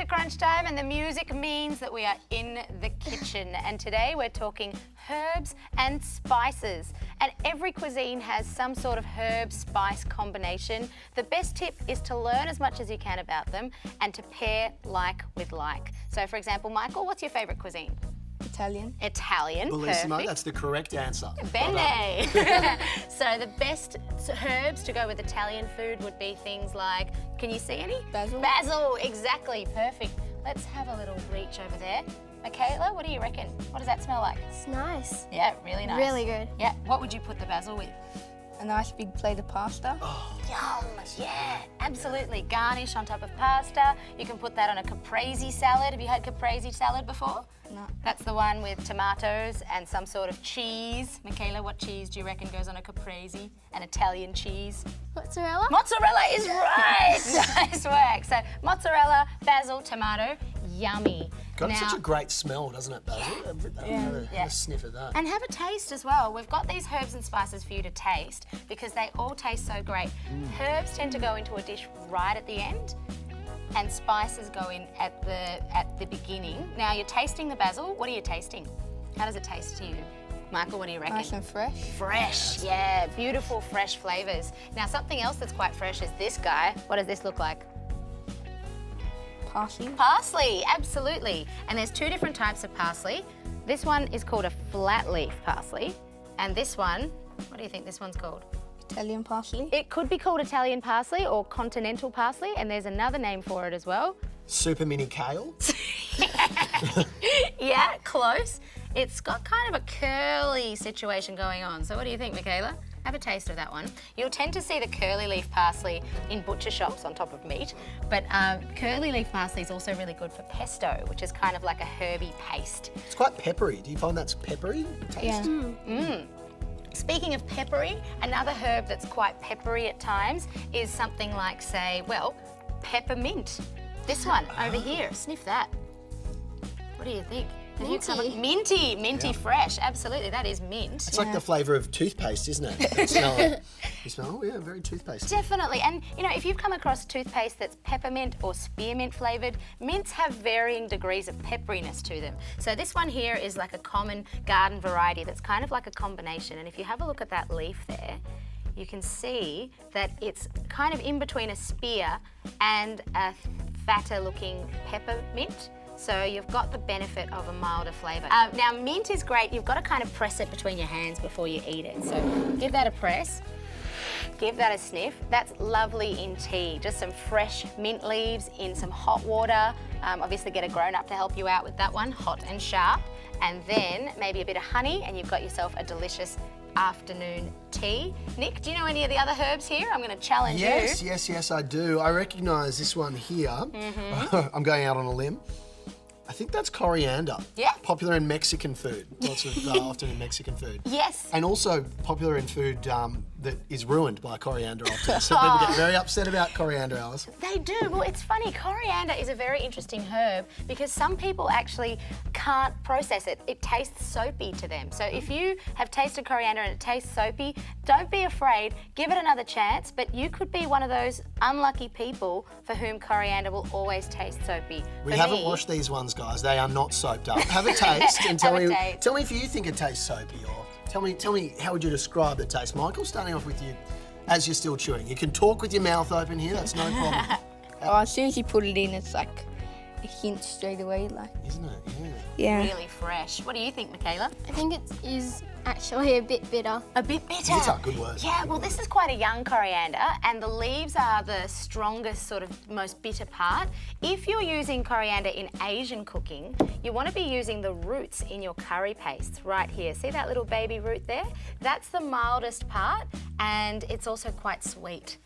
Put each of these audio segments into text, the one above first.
crunch time, and the music means that we are in the kitchen. And today we're talking herbs and spices. And every cuisine has some sort of herb-spice combination. The best tip is to learn as much as you can about them and to pair like with like. So, for example, Michael, what's your favourite cuisine? Italian. Italian, Bellissimo, perfect. that's the correct answer. Bene. So the best herbs to go with Italian food would be things like, can you see any? Basil. Basil, exactly, perfect. Let's have a little reach over there. Michaela, what do you reckon? What does that smell like? It's nice. Yeah, really nice. Really good. Yeah, what would you put the basil with? A nice big plate of pasta. Yum, yeah, absolutely. Garnish on top of pasta. You can put that on a caprese salad. Have you had caprese salad before? No. That's the one with tomatoes and some sort of cheese. Michaela, what cheese do you reckon goes on a caprese? An Italian cheese? Mozzarella? Mozzarella is right! Nice work. So mozzarella, basil, tomato, yummy. Got Now- such a great smell, doesn't it, Basil? Have Yeah. a sniff of that. And have a taste as well. We've got these herbs and spices for you to taste because they all taste so great. Herbs tend to go into a dish right at the end, and spices go in at the beginning. Now you're tasting the basil. What are you tasting? How does it taste to you? Michael, what do you reckon? Nice and fresh. Fresh, yeah, beautiful fresh flavours. Now something else that's quite fresh is this guy. What does this look like? Parsley. Parsley, absolutely. And there's two different types of parsley. This one is called a flat leaf parsley. And this one, what do you think this one's called? Italian parsley. It could be called Italian parsley or continental parsley, and there's another name for it as well. Super mini kale. Yeah, close. It's got kind of a curly situation going on. So what do you think, Michaela? Have a taste of that one. You'll tend to see the curly leaf parsley in butcher shops on top of meat, but curly leaf parsley is also really good for pesto, which is kind of like a herby paste. It's quite peppery. Do you find that's peppery? Taste? Yeah. Speaking of peppery, another herb that's quite peppery at times is something like, say, well, peppermint. This one over here, sniff that. What do you think? Have you come- minty, fresh. Absolutely, that is mint. It's like the flavour of toothpaste, isn't it? You smell it. You smell, oh yeah, very toothpaste. Definitely, and you know, if you've come across toothpaste that's peppermint or spearmint flavoured, mints have varying degrees of pepperiness to them. So this one here is like a common garden variety that's kind of like a combination, and if you have a look at that leaf there, you can see that it's kind of in between a spear and a fatter looking peppermint. So you've got the benefit of a milder flavour. Now mint is great, you've got to kind of press it between your hands before you eat it. So give that a press, give that a sniff. That's lovely in tea. Just some fresh mint leaves in some hot water. Obviously get a grown-up to help you out with that one, hot and sharp. And then maybe a bit of honey and you've got yourself a delicious afternoon tea. Nick, do you know any of the other herbs here? I'm going to challenge you. Yes, I do. I recognise this one here. I'm going out on a limb. I think that's coriander. Yeah. Popular in Mexican food. Lots of often in Mexican food. Yes. And also popular in food that is ruined by coriander often. So people get very upset about coriander, Alice. They do. Well, it's funny. Coriander is a very interesting herb because some people actually can't process it. It tastes soapy to them. So if you have tasted coriander and it tastes soapy, don't be afraid. Give it another chance. But you could be one of those unlucky people for whom coriander will always taste soapy. We For haven't me- washed these ones, guys. They are not soaped up. Have a taste and tell Have a me taste. tell me if you think it tastes soapy, or tell me how would you describe the taste. Michael, starting off with you as you're still chewing. You can talk with your mouth open here, that's no problem. Oh, as soon as you put it in, it's like a hint straight away, like. Isn't it? Yeah. Yeah. Really fresh. What do you think, Michaela? I think it is actually a bit bitter. A bit bitter. Bitter, good word. Yeah, well, this is quite a young coriander, and the leaves are the strongest, sort of most bitter part. If you're using coriander in Asian cooking, you want to be using the roots in your curry pastes right here. See that little baby root there? That's the mildest part, and it's also quite sweet.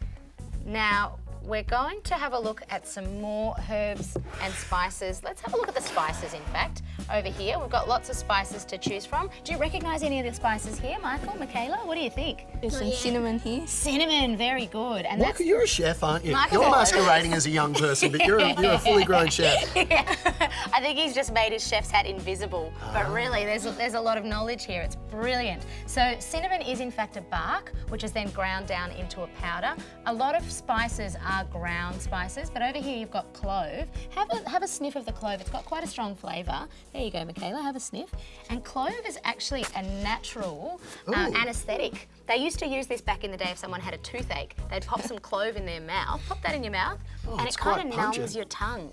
Now, we're going to have a look at some more herbs and spices. Let's have a look at the spices, in fact. over here. We've got lots of spices to choose from. Do you recognise any of the spices here, Michael, Michaela? What do you think? There's some cinnamon here. Cinnamon, very good. And Michael, you're a chef, aren't you? Michael- You're masquerading as a young person, but you're a fully grown chef. I think he's just made his chef's hat invisible, but really there's a lot of knowledge here. It's brilliant. So cinnamon is in fact a bark, which is then ground down into a powder. A lot of spices are ground spices, but over here you've got clove. Have a sniff of the clove. It's got quite a strong flavour. There you go, Michaela, have a sniff. And clove is actually a natural anaesthetic. They used to use this back in the day if someone had a toothache. They'd pop some clove in their mouth, pop that in your mouth, and it's it kind quite of pungent. numbs your tongue.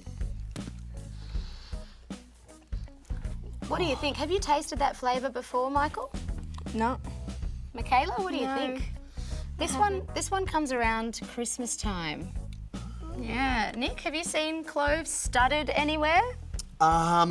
What do you think? Have you tasted that flavour before, Michael? No. Michaela, what do you No, think? This one comes around Christmas time. Yeah. Nick, have you seen cloves studded anywhere?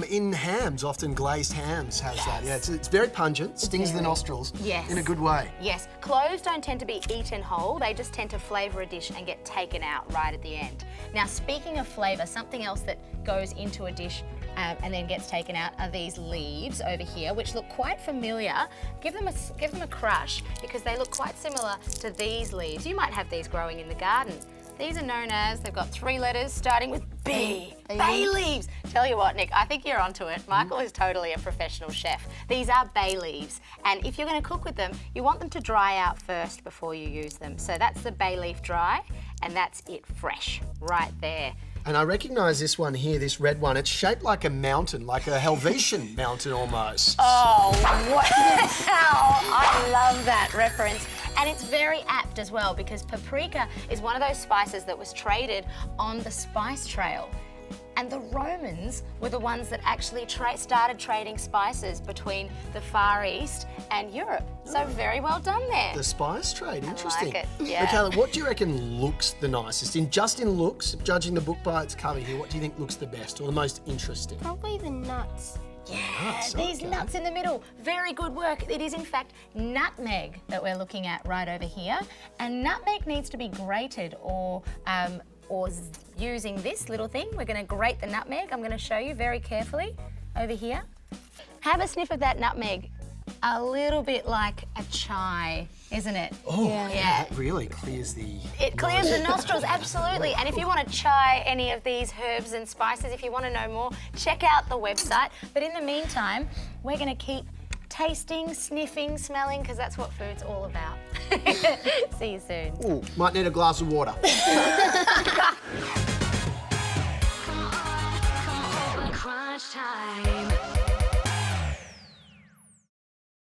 In hams, often glazed hams has that. Yeah, it's very pungent, stings the nostrils Yes. in a good way. Yes. Cloves don't tend to be eaten whole. They just tend to flavour a dish and get taken out right at the end. Now, speaking of flavour, something else that goes into a dish and then gets taken out are these leaves over here, which look quite familiar. Give them a crush because they look quite similar to these leaves. You might have these growing in the garden. These are known as, they've got 3 letters starting with B. Bay leaves. Tell you what, Nick, I think you're onto it. Michael is totally a professional chef. These are bay leaves, and if you're going to cook with them, you want them to dry out first before you use them. So that's the bay leaf dry, and that's it fresh right there. And I recognise this one here, this red one. It's shaped like a mountain, like a Helvetian mountain almost. Oh, wow! I love that reference. And it's very apt as well because paprika is one of those spices that was traded on the spice trail. And the Romans were the ones that actually started trading spices between the Far East and Europe. So very well done there. The spice trade, interesting. it, yeah. Michaela, what do you reckon looks the nicest? Just in looks, judging the book by its cover here, what do you think looks the best or the most interesting? Probably the nuts. Nuts, These okay. nuts in the middle, very good work. It is in fact nutmeg that we're looking at right over here. And nutmeg needs to be grated or using this little thing. We're going to grate the nutmeg. I'm going to show you very carefully over here. Have a sniff of that nutmeg. A little bit like a chai, isn't it? Oh, Yeah. that really clears the... It clears the nostrils, absolutely. And if you want to try any of these herbs and spices, if you want to know more, check out the website. But in the meantime, we're going to keep tasting, sniffing, smelling, because that's what food's all about. See you soon. Ooh, might need a glass of water.